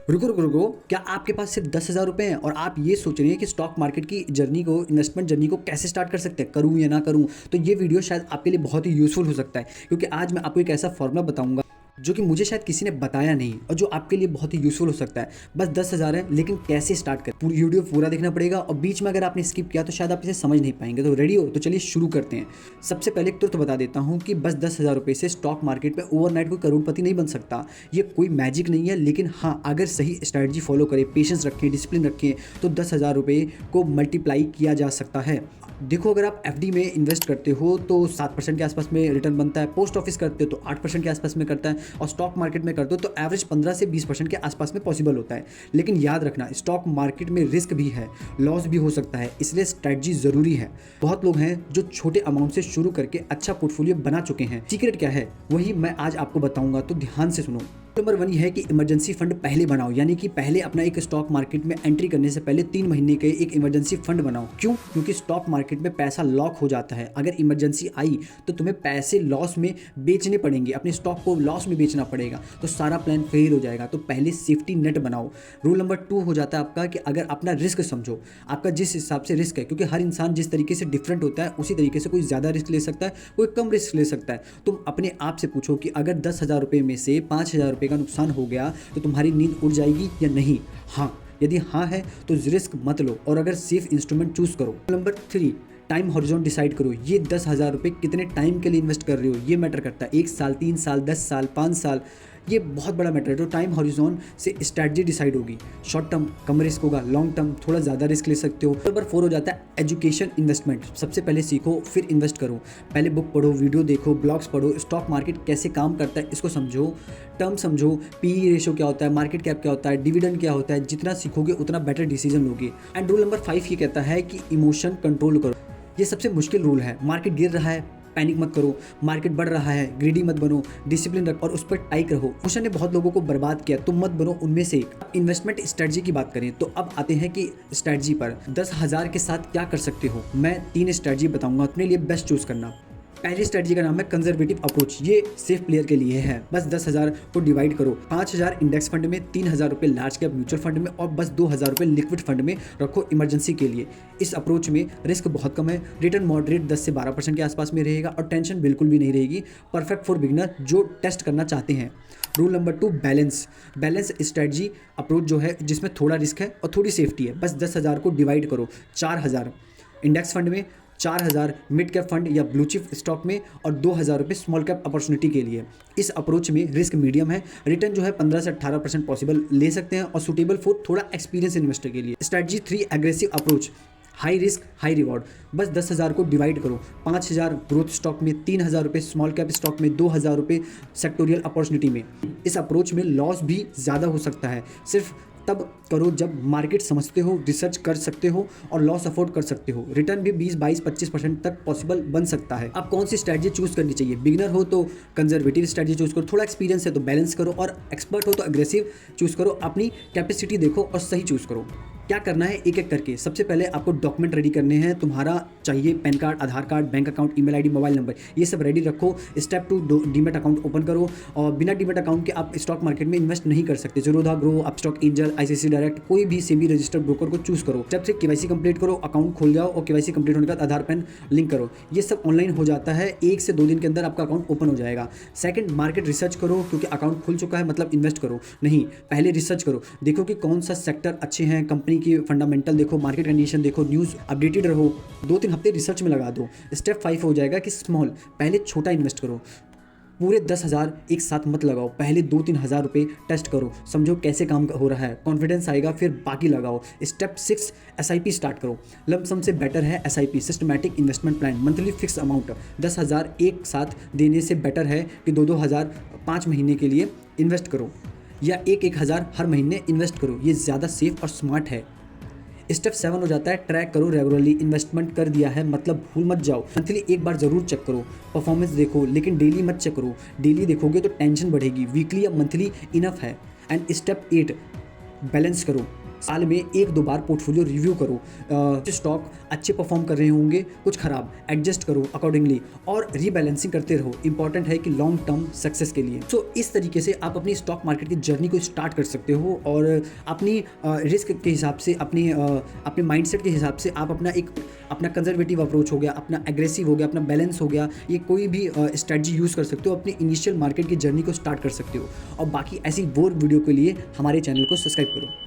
रुको रुको रुको, क्या आपके पास सिर्फ 10,000 रुपये हैं और आप ये सोच रहे हैं कि स्टॉक मार्केट की जर्नी को, इन्वेस्टमेंट जर्नी को कैसे स्टार्ट कर सकते हैं, करूँ या ना करूँ? तो ये वीडियो शायद आपके लिए बहुत ही यूज़फुल हो सकता है, क्योंकि आज मैं आपको एक ऐसा फॉर्मूला बताऊंगा जो कि मुझे शायद किसी ने बताया नहीं और जो आपके लिए बहुत ही यूज़फुल हो सकता है। बस 10,000 है, लेकिन कैसे स्टार्ट करें, पूरी वीडियो पूरा देखना पड़ेगा और बीच में अगर आपने स्किप किया तो शायद आप इसे समझ नहीं पाएंगे। तो रेडी हो? तो चलिए शुरू करते हैं। सबसे पहले एक तुरंत बता देता हूँ कि बस 10,000 रुपये से स्टॉक मार्केट में ओवरनाइट कोई करोड़पति नहीं बन सकता। ये कोई मैजिक नहीं है, लेकिन हाँ, अगर सही स्ट्रैटेजी फॉलो करें, पेशेंस रखें, डिसिप्लिन रखें, तो 10,000 रुपये को मल्टीप्लाई किया जा सकता है। देखो, अगर आप एफडी में इन्वेस्ट करते हो तो 7% के आसपास में रिटर्न बनता है, पोस्ट ऑफिस करते हो तो 8% के आसपास में करता है, और स्टॉक मार्केट में करते हो तो एवरेज 15 से 20% के आसपास में पॉसिबल होता है। लेकिन याद रखना, स्टॉक मार्केट में रिस्क भी है, लॉस भी हो सकता है, इसलिए स्ट्रैटेजी ज़रूरी है। बहुत लोग हैं जो छोटे अमाउंट से शुरू करके अच्छा पोर्टफोलियो बना चुके हैं। सीक्रेट क्या है वही मैं आज आपको बताऊंगा, तो ध्यान से सुनो। नंबर 1 ये है कि इमरजेंसी फंड पहले बनाओ, यानी कि पहले अपना एक स्टॉक मार्केट में एंट्री करने से पहले 3 महीने के एक इमरजेंसी फंड बनाओ। क्यों? क्योंकि स्टॉक मार्केट में पैसा लॉक हो जाता है। अगर इमरजेंसी आई तो तुम्हें पैसे लॉस में बेचने पड़ेंगे, अपने स्टॉक को लॉस में बेचना पड़ेगा, तो सारा प्लान फेल हो जाएगा। तो पहले सेफ्टी नेट बनाओ। रूल नंबर 2 हो जाता है आपका कि अगर अपना रिस्क समझो, आपका जिस हिसाब से रिस्क है, क्योंकि हर इंसान जिस तरीके से डिफरेंट होता है उसी तरीके से कोई ज़्यादा रिस्क ले सकता है, कोई कम रिस्क ले सकता है। तुम अपने आप से पूछो कि अगर 10,000 रुपये में से 5,000 रुपये का नुकसान हो गया तो तुम्हारी नींद उड़ जाएगी या नहीं? हाँ, यदि हाँ है तो रिस्क मत लो, और अगर सेफ इंस्ट्रूमेंट चूज करो। नंबर 3, टाइम हॉरिजॉन डिसाइड करो। ये 10,000 रुपये कितने टाइम के लिए इन्वेस्ट कर रहे हो, ये मैटर करता है। 1 साल, 3 साल, 10 साल, 5 साल, ये बहुत बड़ा मैटर है। तो टाइम हॉरिजॉन से स्ट्रैटेजी डिसाइड होगी। शॉर्ट टर्म कम रिस्क होगा, लॉन्ग टर्म थोड़ा ज़्यादा रिस्क ले सकते हो। नंबर 4 हो जाता है एजुकेशन इन्वेस्टमेंट। सबसे पहले सीखो फिर इन्वेस्ट करो। पहले बुक पढ़ो, वीडियो देखो, ब्लॉग्स पढ़ो, स्टॉक मार्केट कैसे काम करता है इसको समझो, टर्म समझो, पीई रेशो क्या होता है, मार्केट कैप क्या होता है, डिविडेंड क्या होता है। जितना सीखोगे उतना बेटर डिसीजन लोगे। एंड रूल नंबर 5 ये कहता है कि इमोशन कंट्रोल करो। ये सबसे मुश्किल रूल है। मार्केट गिर रहा है, पैनिक मत करो। मार्केट बढ़ रहा है, ग्रीडी मत बनो, डिसिप्लिन रखो और उस पर टाइक रहो। इमोशन ने बहुत लोगों को बर्बाद किया, तुम मत बनो उनमें से एक। इन्वेस्टमेंट स्ट्रेटजी की बात करें तो अब आते हैं कि स्ट्रेटजी पर 10,000 के साथ क्या कर सकते हो। मैं 3 स्ट्रेटजी बताऊंगा, अपने लिए बेस्ट चूज करना। पहली स्ट्रेटजी का नाम है कंजर्वेटिव अप्रोच। ये सेफ प्लेयर के लिए है। बस 10,000 को डिवाइड करो, 5,000 इंडेक्स फंड में, 3,000 रुपये लार्ज कैप म्यूचुअल फंड में और बस 2,000 रुपये लिक्विड फंड में रखो इमरजेंसी के लिए। इस अप्रोच में रिस्क बहुत कम है, रिटर्न मॉडरेट 10 से 12% के आसपास में रहेगा और टेंशन बिल्कुल भी नहीं रहेगी। परफेक्ट फॉर बिगिनर जो टेस्ट करना चाहते हैं। Rule number 2, balance strategy approach जो है जिसमें थोड़ा रिस्क है और थोड़ी सेफ्टी है। बस 10,000 को डिवाइड करो, 4,000 इंडेक्स फंड में, 4,000 मिड कैप फंड या ब्लू चिप स्टॉक में और 2,000 रुपये स्मॉल कैप अपॉर्चुनिटी के लिए। इस अप्रोच में रिस्क मीडियम है, रिटर्न जो है 15 से 18% पॉसिबल ले सकते हैं और सुटेबल फॉर थोड़ा एक्सपीरियंस इन्वेस्टर के लिए। Strategy 3, aggressive approach, high risk high reward. बस 10,000 को डिवाइड करो, 5,000 ग्रोथ स्टॉक में, 3,000 रुपये स्मॉल कैप स्टॉक में, 2,000 रुपये सेक्टोरियल अपॉर्चुनिटी में। इस अप्रोच में लॉस भी ज़्यादा हो सकता है, सिर्फ तब करो जब मार्केट समझते हो, रिसर्च कर सकते हो और लॉस अफोर्ड कर सकते हो। रिटर्न भी 20, 22, 25% तक पॉसिबल बन सकता है। अब कौन सी स्ट्रैटेजी चूज करनी चाहिए? बिगिनर हो तो कंजर्वेटिव स्ट्रैटेजी चूज करो, थोड़ा एक्सपीरियंस है तो बैलेंस करो, और एक्सपर्ट हो तो एग्रेसिव चूज करो। अपनी कैपेसिटी देखो और सही चूज करो। क्या करना है एक एक करके। सबसे पहले आपको डॉक्यूमेंट रेडी करने हैं। तुम्हारा चाहिए PAN card, Aadhaar card, bank account, email ID, mobile number, ये सब रेडी रखो। स्टेप 2, डीमेट अकाउंट ओपन करो। और बिना डीमेट अकाउंट के आप स्टॉक मार्केट में इन्वेस्ट नहीं कर सकते। Zerodha grow, Upstox angel, ICICI direct, कोई भी सेबी रजिस्टर्ड ब्रोकर को चूज करो। स्टेप 3, केवाईसी कंप्लीट करो, अकाउंट खोल जाओ और केवाईसी कंप्लीट होने के बाद आधार पैन लिंक करो। ये सब ऑनलाइन हो जाता है, 1 से 2 दिन के अंदर आपका अकाउंट ओपन हो जाएगा। सेकंड, मार्केट रिसर्च करो, क्योंकि अकाउंट खुल चुका है मतलब इन्वेस्ट करो नहीं, पहले रिसर्च करो। देखो कि कौन सा सेक्टर अच्छे हैं, कंपनी की फंडामेंटल देखो, मार्केट कंडीशन देखो, न्यूज़ अपडेटेड रहो। 2-3 हफ्ते रिसर्च में लगा दो। स्टेप 5 हो जाएगा कि स्मॉल, पहले छोटा इन्वेस्ट करो। पूरे 10,000 एक साथ मत लगाओ, पहले 2-3 हज़ार रुपये टेस्ट करो, समझो कैसे काम हो रहा है, कॉन्फिडेंस आएगा फिर बाकी लगाओ। स्टेप 6, एसआईपी स्टार्ट करो। लमसम से बेटर है SIP, systematic investment plan, monthly fix amount. 10,000 एक साथ देने से बेटर है कि 2-2 हज़ार 5 महीने के लिए इन्वेस्ट करो, या 1-1 हज़ार हर महीने इन्वेस्ट करो। ये ज़्यादा सेफ और स्मार्ट है। स्टेप 7 हो जाता है ट्रैक करो रेगुलरली। इन्वेस्टमेंट कर दिया है मतलब भूल मत जाओ, मंथली एक बार जरूर चेक करो, परफॉर्मेंस देखो, लेकिन डेली मत चेक करो। डेली देखोगे तो टेंशन बढ़ेगी, वीकली या मंथली इनफ है। एंड स्टेप 8, बैलेंस करो। साल में 1-2 बार पोर्टफोलियो रिव्यू करो। स्टॉक अच्छे परफॉर्म कर रहे होंगे, कुछ खराब, एडजस्ट करो अकॉर्डिंगली और रीबैलेंसिंग करते रहो। इंपॉर्टेंट है कि लॉन्ग टर्म सक्सेस के लिए। सो इस तरीके से आप अपनी स्टॉक मार्केट की जर्नी को स्टार्ट कर सकते हो और अपनी रिस्क के हिसाब से, अपने माइंडसेट के हिसाब से आप अपना कंजर्वेटिव अप्रोच हो गया, अपना एग्रेसिव हो गया, अपना बैलेंस हो गया, ये कोई भी स्ट्रेटजी यूज़ कर सकते हो, अपनी इनिशियल मार्केट की जर्नी को स्टार्ट कर सकते हो। और बाकी ऐसी और वीडियो के लिए हमारे चैनल को सब्सक्राइब करो।